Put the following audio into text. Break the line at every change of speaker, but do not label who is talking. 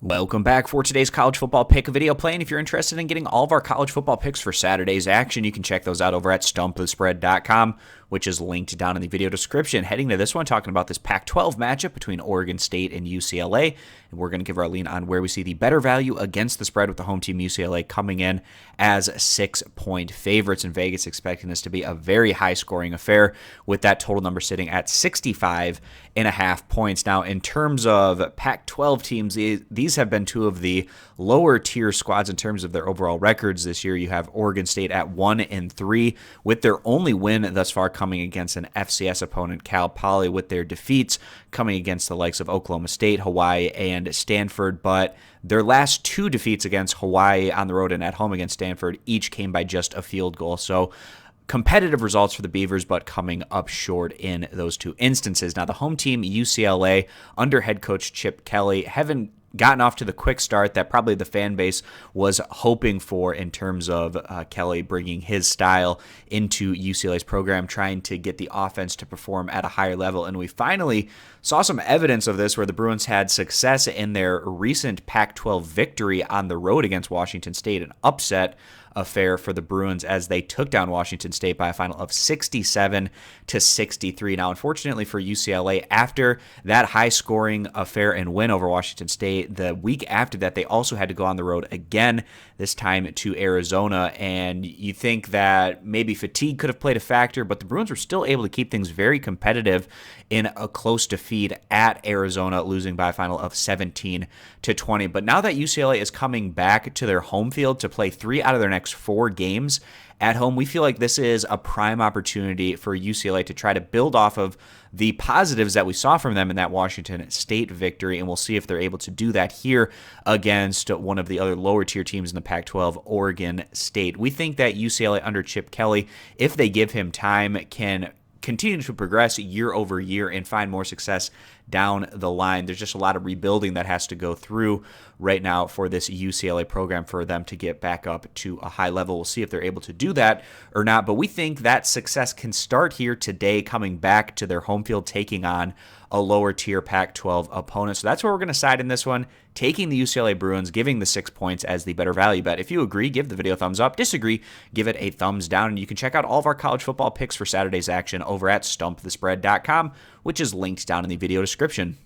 Welcome back for today's college football pick video play. And if you're interested in getting all of our college football picks for Saturday's action, you can check those out over at stumpthespread.com, which is linked down in the video description. Heading to this one, talking about this Pac-12 matchup between Oregon State and UCLA. And we're going to give our lean on where we see the better value against the spread, with the home team UCLA coming in as 6-point favorites. And Vegas expecting this to be a very high-scoring affair, with that total number sitting at 65.5 points. Now, in terms of Pac-12 teams, these have been two of the lower tier squads in terms of their overall records this year. You have Oregon State at 1-3, with their only win thus far coming against an FCS opponent, Cal Poly, with their defeats coming against the likes of Oklahoma State, Hawaii, and Stanford. But their last two defeats against Hawaii on the road and at home against Stanford each came by just a field goal. So competitive results for the Beavers, but coming up short in those two instances. Now, the home team, UCLA, under head coach Chip Kelly, haven't gotten off to the quick start that probably the fan base was hoping for, in terms of Kelly bringing his style into UCLA's program, trying to get the offense to perform at a higher level. And we finally saw some evidence of this, where the Bruins had success in their recent Pac-12 victory on the road against Washington State, an upset affair for the Bruins as they took down Washington State by a final of 67-63. Now, unfortunately for UCLA, after that high-scoring affair and win over Washington State, the week after that, they also had to go on the road again, this time to Arizona. And you think that maybe fatigue could have played a factor, but the Bruins were still able to keep things very competitive in a close defeat at Arizona, losing by a final of 17-20. But now that UCLA is coming back to their home field to play 3 out of their next 4 games at home, we feel like this is a prime opportunity for UCLA to try to build off of the positives that we saw from them in that Washington State victory, and we'll see if they're able to do that here against one of the other lower tier teams in the Pac-12, Oregon State. We think that UCLA under Chip Kelly, if they give him time, can continue to progress year over year and find more success down the line. There's just a lot of rebuilding that has to go through right now for this UCLA program for them to get back up to a high level. We'll see if they're able to do that or not, but we think that success can start here today, coming back to their home field, taking on a lower tier Pac-12 opponent. So that's where we're going to side in this one, taking the UCLA Bruins, giving the 6 points as the better value bet. If you agree, give the video a thumbs up. Disagree, give it a thumbs down. And you can check out all of our college football picks for Saturday's action over at stumpthespread.com, which is linked down in the video description.